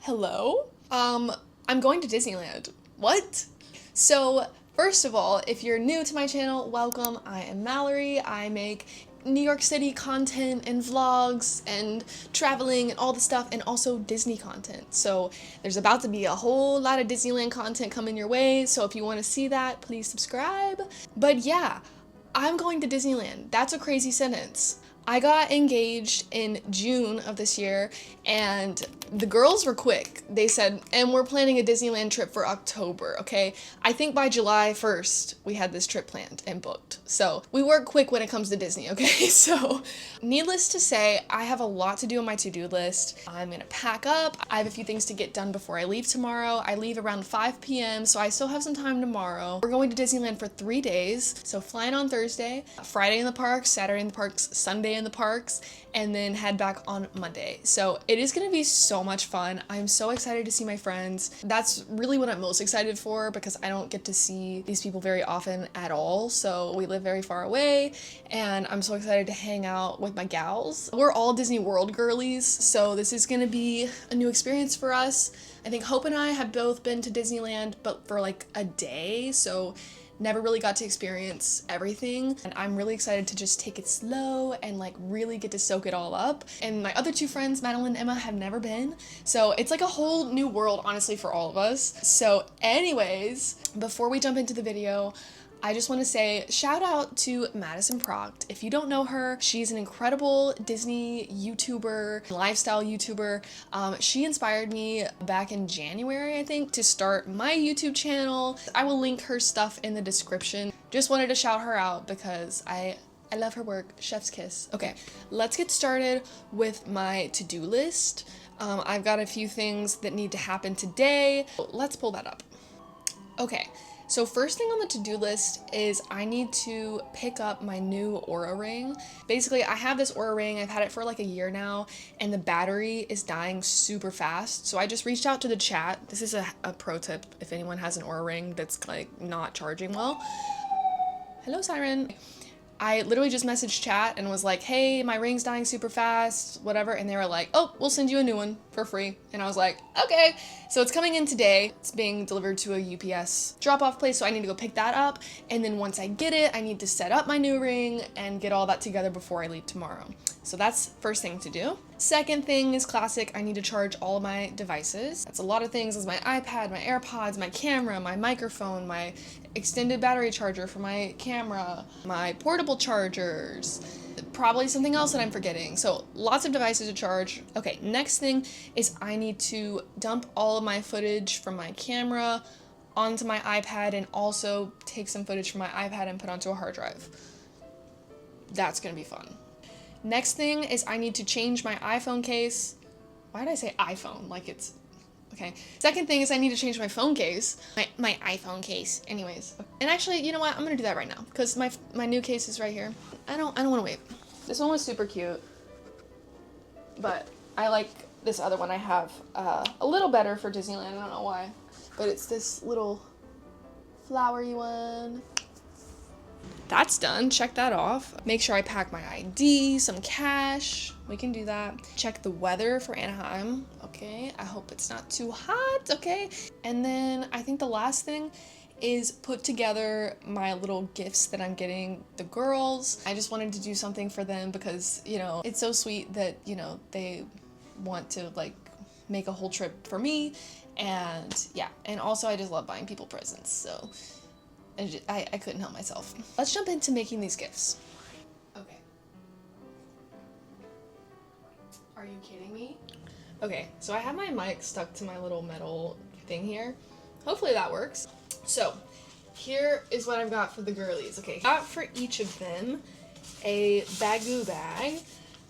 Hello? I'm going to Disneyland. What? So, first of all, if you're new to my channel, welcome. I am Mallory. I make New York City content and vlogs and traveling and all the stuff, and also Disney content. So there's about to be a whole lot of Disneyland content coming your way, so if you want to see that, please subscribe. But yeah, I'm going to Disneyland. That's a crazy sentence. I got engaged in June of this year, and the girls were quick. They said, and we're planning a Disneyland trip for October, okay? I think by July 1st, we had this trip planned and booked. So we work quick when it comes to Disney, okay? So needless to say, I have a lot to do on my to-do list. I'm gonna pack up. I have a few things to get done before I leave tomorrow. I leave around 5 p.m., so I still have some time tomorrow. We're going to Disneyland for 3 days. So flying on Thursday, Friday in the parks, Saturday in the parks, Sunday in the parks, and then head back on Monday. So it is gonna be so much fun. I'm so excited to see my friends. That's really what I'm most excited for, because I don't get to see these people very often at all. So we live very far away, and I'm so excited to hang out with my gals. We're all Disney World girlies, so this is gonna be a new experience for us. I think Hope and I have both been to Disneyland, but for like a day, so never really got to experience everything, and I'm really excited to just take it slow and like really get to soak it all up. And my other two friends, Madeline and Emma, have never been, so it's like a whole new world, honestly, for all of us. So anyways, before we jump into the video, I just want to say shout out to Madison Proct. If you don't know her, she's an incredible Disney YouTuber, lifestyle YouTuber. She inspired me back in January, I think, to start my YouTube channel. I will link her stuff in the description. Just wanted to shout her out because I love her work. Chef's kiss. Okay, let's get started with my to-do list. I've got a few things that need to happen today. Let's pull that up. Okay. So first thing on the to-do list is I need to pick up my new Aura ring. Basically, I have this Aura ring, I've had it for like a year now, and the battery is dying super fast. So I just reached out to the chat. This is a pro tip if anyone has an Aura ring that's like not charging well. Hello, Siren. I literally just messaged chat and was like, hey, my ring's dying super fast, whatever, and they were like, oh, we'll send you a new one for free. And I was like, okay. So it's coming in today. It's being delivered to a UPS drop-off place, so I need to go pick that up, and then once I get it, I need to set up my new ring and get all that together before I leave tomorrow. So that's first thing to do. Second thing is classic, I need to charge all of my devices. That's a lot of things. It's my iPad, my AirPods, my camera, my microphone, my extended battery charger for my camera, my portable chargers, probably something else that I'm forgetting. So lots of devices to charge. Okay, next thing is I need to dump all of my footage from my camera onto my iPad, and also take some footage from my iPad and put onto a hard drive. That's gonna be fun. Next thing is I need to change my iPhone case. Why did I say iPhone? Like it's, okay. Second thing is I need to change my phone case. My iPhone case, anyways. And actually, you know what? I'm gonna do that right now, because my new case is right here. I don't wanna wait. This one was super cute, but I like this other one I have a little better for Disneyland. I don't know why, but it's this little flowery one. That's done. Check that off. Make sure I pack my ID, some cash. We can do that. Check the weather for Anaheim. Okay, I hope it's not too hot. Okay, and then I think the last thing is put together my little gifts that I'm getting the girls. I just wanted to do something for them because, you know, it's so sweet that, you know, they want to like make a whole trip for me. And yeah, and also I just love buying people presents, so I couldn't help myself. Let's jump into making these gifts. Okay. Are you kidding me? Okay, so I have my mic stuck to my little metal thing here. Hopefully that works. So, here is what I've got for the girlies. Okay, I got for each of them a Bagoo bag.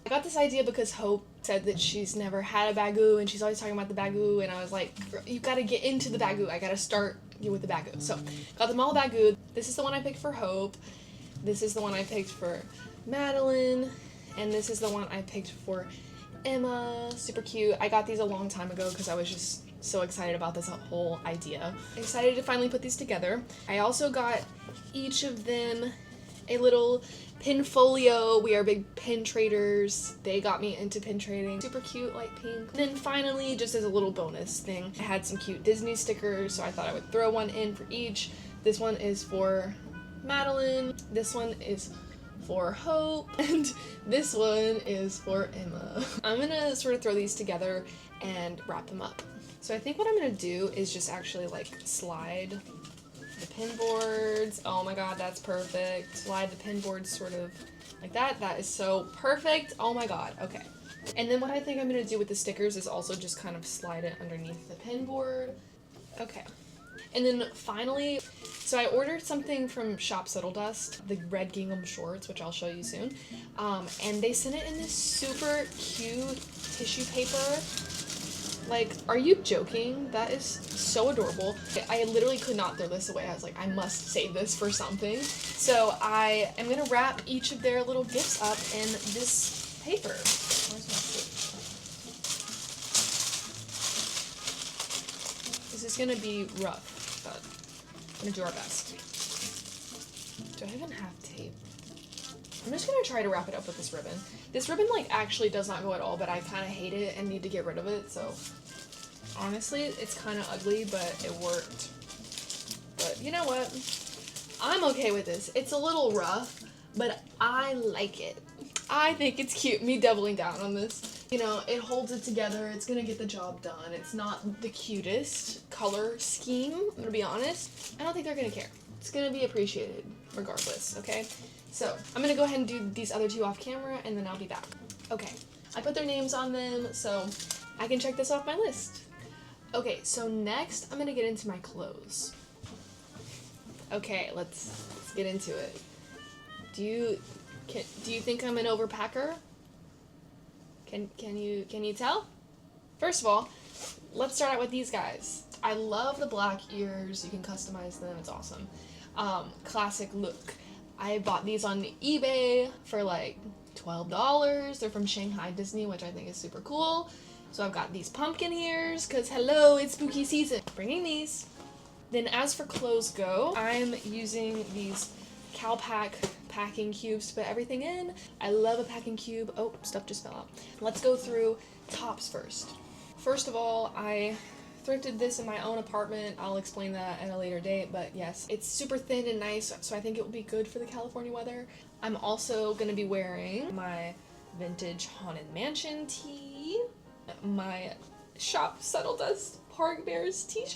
I got this idea because Hope said that she's never had a Bagoo and she's always talking about the Bagoo, and I was like, you gotta get into the Bagoo. I gotta start you with the Bagoo. So, got them all Bagoo. This is the one I picked for Hope. This is the one I picked for Madeline, and this is the one I picked for Emma. Super cute. I got these a long time ago because I was just so excited about this whole idea. Excited to finally put these together. I also got each of them a little pin folio. We are big pin traders. They got me into pin trading. Super cute, light pink. And then finally, just as a little bonus thing, I had some cute Disney stickers, so I thought I would throw one in for each. This one is for Madeline. This one is for Hope, and this one is for Emma. I'm gonna sort of throw these together and wrap them up. So I think what I'm gonna do is just actually like slide the pin boards. Oh my god, that's perfect. Slide the pin boards sort of like that. That is so perfect. Oh my god, okay. And then what I think I'm gonna do with the stickers is also just kind of slide it underneath the pin board. Okay. And then finally, so I ordered something from Shop Subtle Dust, the red gingham shorts, which I'll show you soon. And they sent it in this super cute tissue paper. Like, are you joking? That is so adorable. I literally could not throw this away. I was like, I must save this for something. So I am gonna wrap each of their little gifts up in this paper. Where's my tape? This is gonna be rough, but I'm gonna do our best. Do I even have tape? I'm just gonna try to wrap it up with this ribbon. This ribbon like actually does not go at all, but I kind of hate it and need to get rid of it, so honestly it's kind of ugly, but it worked. But you know what? I'm okay with this. It's a little rough, but I like it. I think it's cute, me doubling down on this. You know, it holds it together, it's gonna get the job done. It's not the cutest color scheme, I'm gonna be honest. I don't think they're gonna care. It's gonna be appreciated regardless, okay? So, I'm gonna go ahead and do these other two off camera, and then I'll be back. Okay, I put their names on them, so I can check this off my list. Okay, so next, I'm gonna get into my clothes. Okay, let's get into it. Do you think I'm an overpacker? Can you tell? First of all, let's start out with these guys. I love the black ears. You can customize them. It's awesome. Classic look. I bought these on eBay for like $12. They're from Shanghai Disney, which I think is super cool. So I've got these pumpkin ears, because hello, it's spooky season. Bringing these. Then as for clothes go, I'm using these Calpac packing cubes to put everything in. I love a packing cube. Oh, stuff just fell out. Let's go through tops first. First of all, I thrifted this in my own apartment. I'll explain that at a later date, but yes, it's super thin and nice, so I think it will be good for the California weather. I'm also going to be wearing my vintage Haunted Mansion tee, my Shop Subtle Dust Park Bears t-shirt.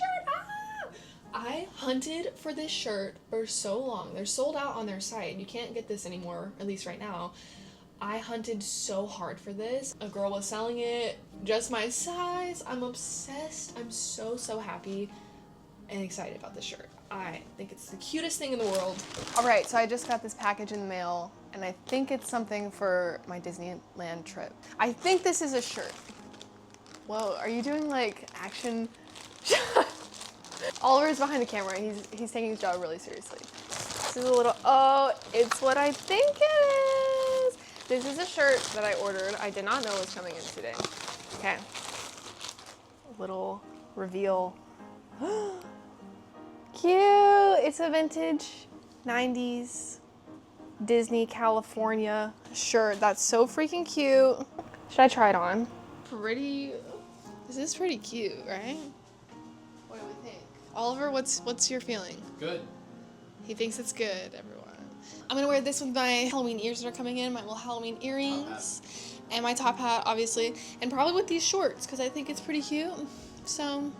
I hunted for this shirt for so long. They're sold out on their site. You can't get this anymore, at least right now. I hunted so hard for this. A girl was selling it, just my size. I'm obsessed. I'm so happy and excited about this shirt. I think it's the cutest thing in the world. All right, so I just got this package in the mail, and I think it's something for my Disneyland trip. I think this is a shirt. Whoa, are you doing like action? Oliver's behind the camera. He's taking his job really seriously. This is a little, oh, it's what I think it is. This is a shirt that I ordered. I did not know it was coming in today. Okay. A little reveal. Cute. It's a vintage 90s Disney California shirt. That's so freaking cute. Should I try it on? This is pretty cute, right? What do we think? Oliver, what's your feeling? Good. He thinks it's good, everyone. I'm gonna wear this with my Halloween ears that are coming in, my little Halloween earrings, and my top hat, obviously, and probably with these shorts, because I think it's pretty cute. So,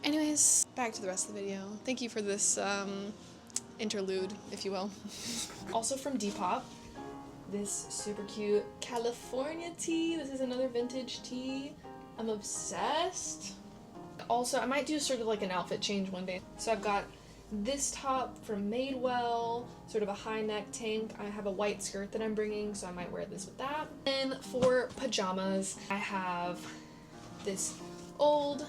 anyways, back to the rest of the video. Thank you for this interlude, if you will. Also from Depop, this super cute California tee. This is another vintage tee. I'm obsessed. Also, I might do sort of like an outfit change one day. So I've got this top from Madewell, sort of a high neck tank. I have a white skirt that I'm bringing, so I might wear this with that. And for pajamas, I have this old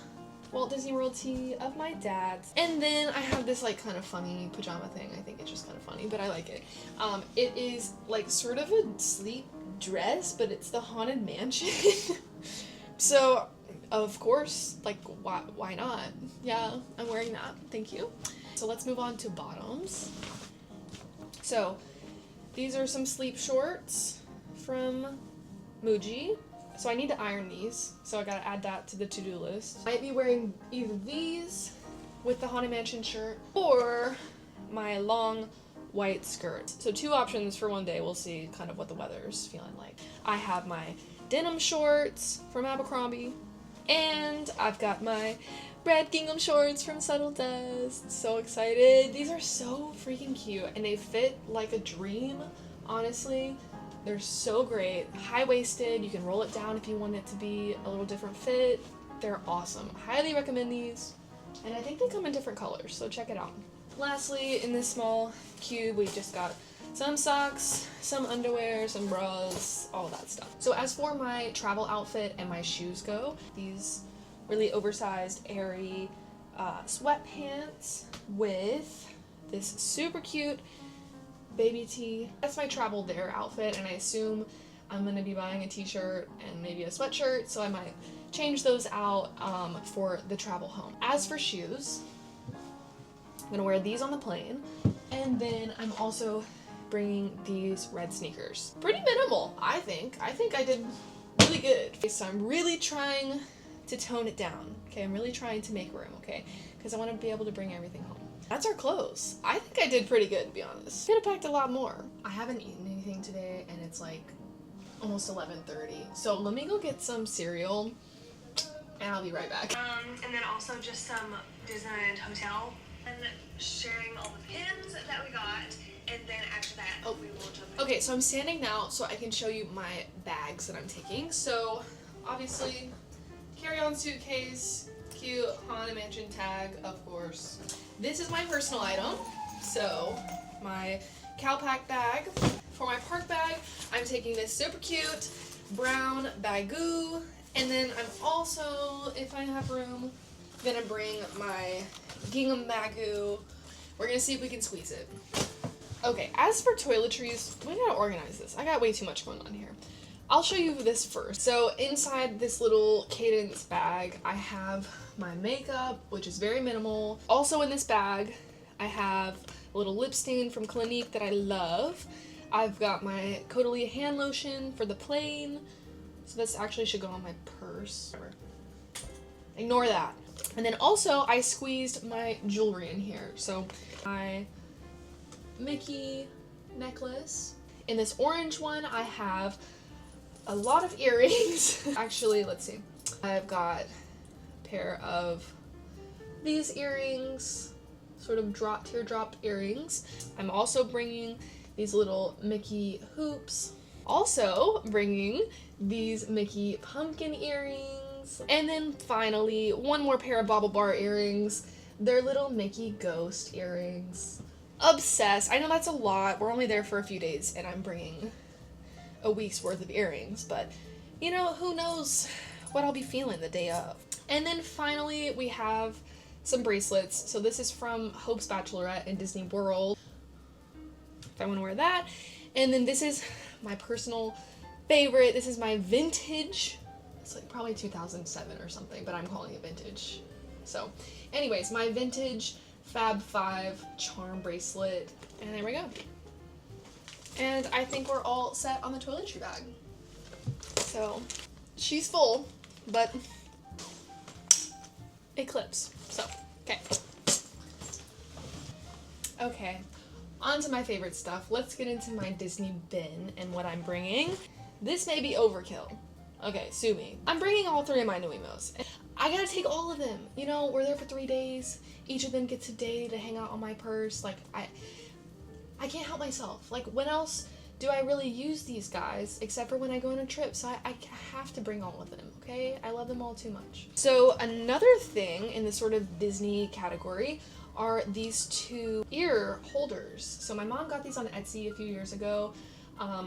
Walt Disney World tee of my dad's. And then I have this like kind of funny pajama thing. I think it's just kind of funny, but I like it. It is like sort of a sleep dress, but it's the Haunted Mansion. So of course, like why not? Yeah, I'm wearing that. Thank you. So let's move on to bottoms. So these are some sleep shorts from Muji. So I need to iron these, so I gotta add that to the to-do list. I might be wearing either these with the Haunted Mansion shirt or my long white skirt. So 2 options for one day. We'll see kind of what the weather's feeling like. I have my denim shorts from Abercrombie, and I've got my red gingham shorts from Subtle Dust. So excited. These are so freaking cute, and they fit like a dream, honestly. They're so great. High-waisted, you can roll it down if you want it to be a little different fit. They're awesome. Highly recommend these. And I think they come in different colors, so check it out. Lastly, in this small cube, we've just got some socks, some underwear, some bras, all that stuff. So as for my travel outfit and my shoes go, these really oversized, airy sweatpants with this super cute baby tee. That's my travel there outfit, and I assume I'm gonna be buying a t-shirt and maybe a sweatshirt, so I might change those out for the travel home. As for shoes, I'm gonna wear these on the plane, and then I'm also bringing these red sneakers. Pretty minimal, I think. I think I did really good. Okay, so I'm really trying to tone it down, okay? I'm really trying to make room, okay? Because I want to be able to bring everything home. That's our clothes. I think I did pretty good, to be honest. Could have packed a lot more. I haven't eaten anything today, and it's like almost 11:30. So let me go get some cereal, and I'll be right back. And then also just some Disneyland hotel, and sharing all the pins that we got, and then after that, we will jump in. Okay, so I'm standing now so I can show you my bags that I'm taking. So obviously, carry-on suitcase, cute Haunted Mansion tag, of course. This is my personal item, so my Calpac bag. For my park bag, I'm taking this super cute brown bagoo, and then I'm also, if I have room, gonna bring my gingham bagoo. We're gonna see if we can squeeze it. Okay, as for toiletries, we gotta organize this. I got way too much going on here. I'll show you this first. So inside this little Cadence bag, I have my makeup, which is very minimal. Also in this bag, I have a little lip stain from Clinique that I love. I've got my Caudalie hand lotion for the plane. So this actually should go on my purse. Ignore that. And then also I squeezed my jewelry in here. So my Mickey necklace. In this orange one, I have a lot of earrings. Actually, let's see. I've got a pair of these earrings, sort of teardrop earrings. I'm also bringing these little Mickey hoops. Also bringing these Mickey pumpkin earrings. And then finally, one more pair of Bauble Bar earrings. They're little Mickey ghost earrings. Obsessed. I know that's a lot. We're only there for a few days, and I'm bringing a week's worth of earrings, but you know, who knows what I'll be feeling the day of. And then finally we have some bracelets. So this is from Hope's Bachelorette in Disney World, if I want to wear that. And then this is my personal favorite. This is my vintage, it's like probably 2007 or something, but I'm calling it vintage. So anyways, my vintage Fab 5 charm bracelet, and there we go. And I think we're all set on the toiletry bag. So she's full, but it clips. So, okay. Okay, on to my favorite stuff. Let's get into my Disney bin and what I'm bringing. This may be overkill. Okay, sue me. I'm bringing all 3 of my Nuimos. I gotta take all of them. You know, we're there for 3 days. Each of them gets a day to hang out on my purse. Like, I can't help myself. Like, when else do I really use these guys except for when I go on a trip? So I have to bring all of them, okay? I love them all too much. So another thing in the sort of Disney category are these 2 ear holders. So my mom got these on Etsy a few years ago.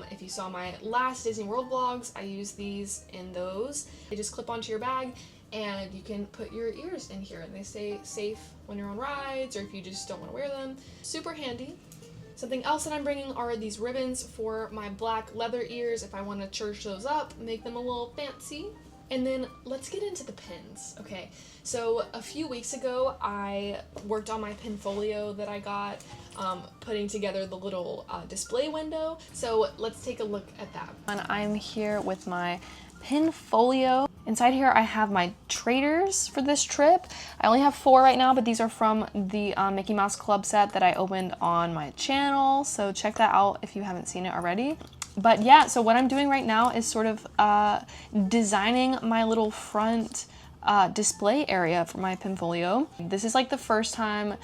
If you saw my last Disney World vlogs, I used these in those. They just clip onto your bag, and you can put your ears in here and they stay safe when you're on rides or if you just don't want to wear them. Super handy. Something else that I'm bringing are these ribbons for my black leather ears if I want to church those up, make them a little fancy. And then let's get into the pins. Okay, so a few weeks ago I worked on my pin folio that I got, putting together the little display window. So let's take a look at that. And I'm here with my pin folio. Inside here I have my traders for this trip. I only have 4 right now, but these are from the Mickey Mouse Club set that I opened on my channel. So check that out if you haven't seen it already. But yeah, so what I'm doing right now is sort of designing my little front display area for my pin folio. This is like the first time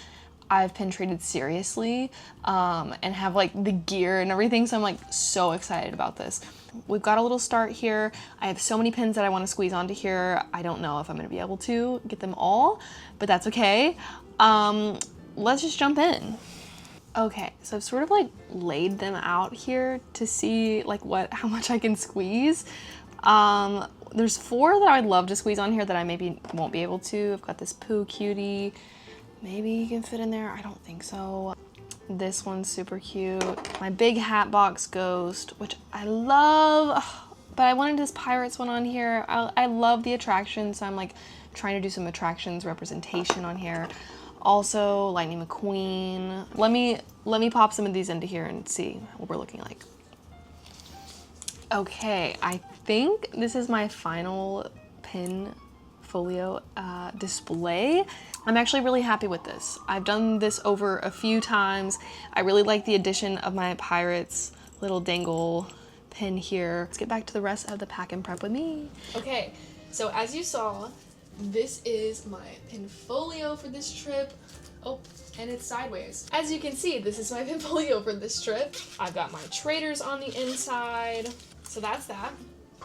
I've pin traded seriously and have like the gear and everything, so I'm like so excited about this. We've got a little start here. I have so many pins that I want to squeeze onto here. I don't know if I'm going to be able to get them all, but that's okay. Let's just jump in. Okay, so I've sort of like laid them out here to see like how much I can squeeze. There's 4 that I would love to squeeze on here that I maybe won't be able to. I've got this Pooh cutie. Maybe you can fit in there. I don't think so. This one's super cute. My big hat box ghost, which I love, but I wanted this Pirates one on here. I love the attractions, so I'm like trying to do some attractions representation on here. Also, Lightning McQueen. Let me pop some of these into here and see what we're looking like. Okay, I think this is my final pin folio display. I'm actually really happy with this. I've done this over a few times. I really like the addition of my Pirates little dangle pin here. Let's get back to the rest of the pack and prep with me. Okay, so as you saw, this is my pin folio for this trip. Oh, and it's sideways. As you can see, this is my pin folio for this trip. I've got my traders on the inside, so that's that.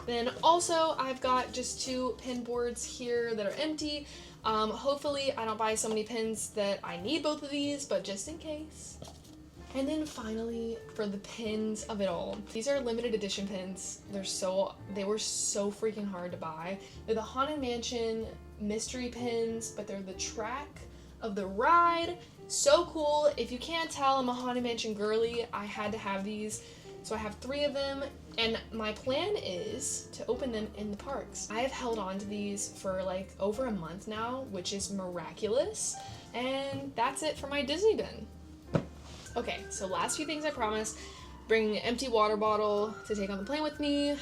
Then also I've got just 2 pin boards here that are empty. Hopefully I don't buy so many pins that I need both of these, but just in case. And then finally, for the pins of it all, these are limited edition pins. They were so freaking hard to buy. They're the Haunted Mansion mystery pins, but they're the track of the ride. So cool. If you can't tell, I'm a Haunted Mansion girly. I had to have these. So I have 3 of them, and my plan is to open them in the parks. I have held on to these for like over a month now, which is miraculous. And that's it for my Disney bin. Okay, so last few things I promised. Bring an empty water bottle to take on the plane with me.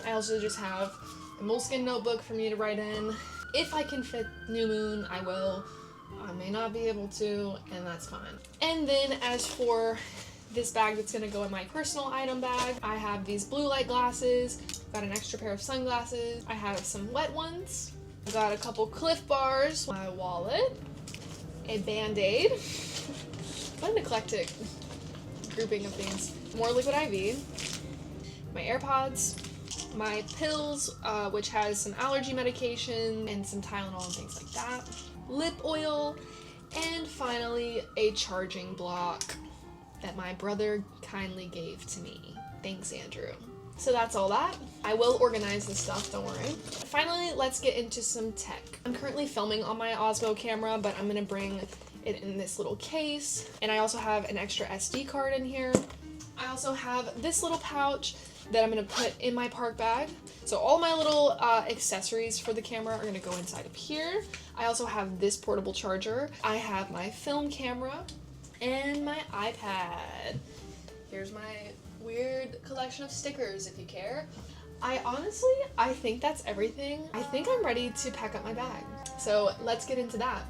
I also just have a moleskin notebook for me to write in. If I can fit New Moon, I will. I may not be able to, and that's fine. And then as for this bag that's gonna go in my personal item bag, I have these blue light glasses, got an extra pair of sunglasses, I have some wet ones, I got a couple Cliff Bars, my wallet, a Band-Aid, what an eclectic grouping of things, more Liquid IV, my AirPods, my pills, which has some allergy medication and some Tylenol and things like that, lip oil, and finally a charging block that my brother kindly gave to me. Thanks, Andrew. So that's all that. I will organize this stuff, don't worry. Finally, let's get into some tech. I'm currently filming on my Osmo camera, but I'm gonna bring it in this little case. And I also have an extra SD card in here. I also have this little pouch that I'm gonna put in my park bag. So all my little accessories for the camera are gonna go inside of here. I also have this portable charger. I have my film camera and my iPad. Here's my weird collection of stickers if you care. I think that's everything. I think I'm ready to pack up my bag. So let's get into that.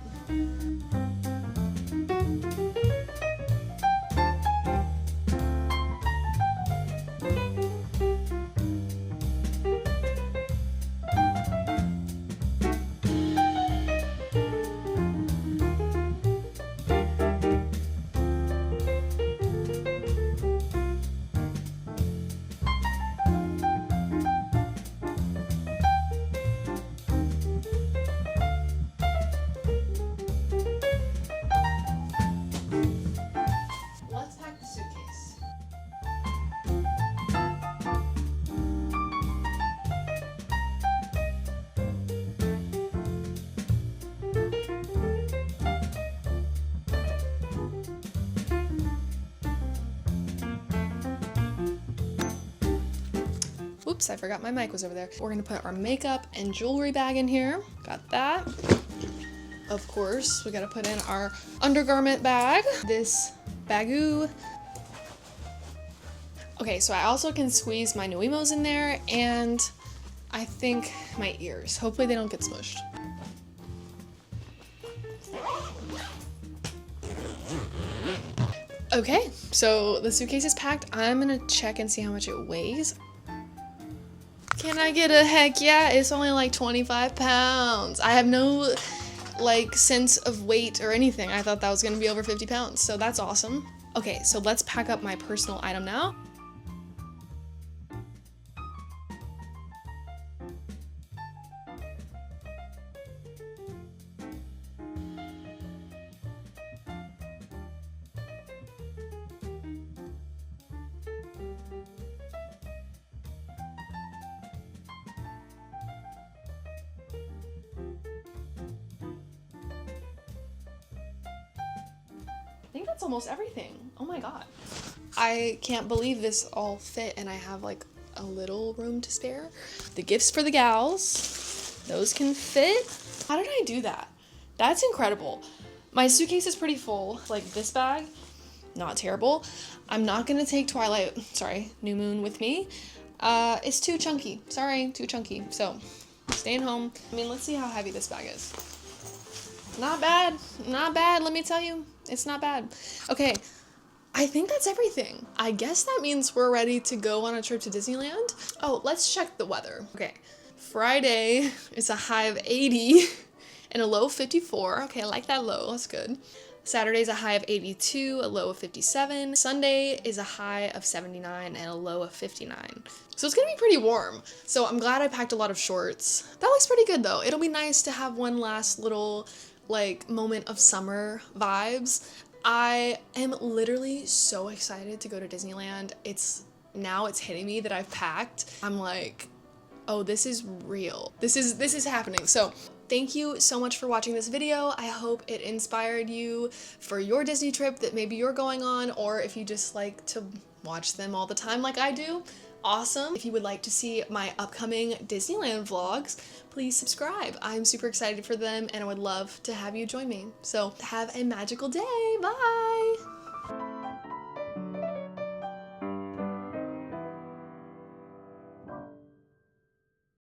Oops, I forgot my mic was over there. We're gonna put our makeup and jewelry bag in here. Got that. Of course, we gotta put in our undergarment bag. This bagoo. Okay, so I also can squeeze my Nuimos in there, and I think my ears. Hopefully they don't get smushed. Okay, so the suitcase is packed. I'm gonna check and see how much it weighs. Can I get a heck yeah? It's only like 25 pounds. I have no like sense of weight or anything. I thought that was gonna be over 50 pounds, so that's awesome. Okay, so let's pack up my personal item now. I think that's almost everything. Oh my god. I can't believe this all fit and I have like a little room to spare. The gifts for the gals, those can fit. How did I do that? That's incredible. My suitcase is pretty full. Like this bag, not terrible. I'm not gonna take New Moon with me. It's too chunky. Sorry, too chunky. So, staying home. I mean, let's see how heavy this bag is. Not bad. Not bad, let me tell you. It's not bad. Okay, I think that's everything. I guess that means we're ready to go on a trip to Disneyland. Oh, let's check the weather. Okay, Friday is a high of 80 and a low of 54. Okay, I like that low, that's good. Saturday is a high of 82, a low of 57. Sunday is a high of 79 and a low of 59. So it's gonna be pretty warm. So I'm glad I packed a lot of shorts. That looks pretty good though. It'll be nice to have one last little like moment of summer vibes. I am literally so excited to go to Disneyland. It's hitting me that I've packed. I'm like, oh, this is real. This is happening. So thank you so much for watching this video. I hope it inspired you for your Disney trip that maybe you're going on, or if you just like to watch them all the time like I do. Awesome. If you would like to see my upcoming Disneyland vlogs, please subscribe. I'm super excited for them and I would love to have you join me. So have a magical day. Bye.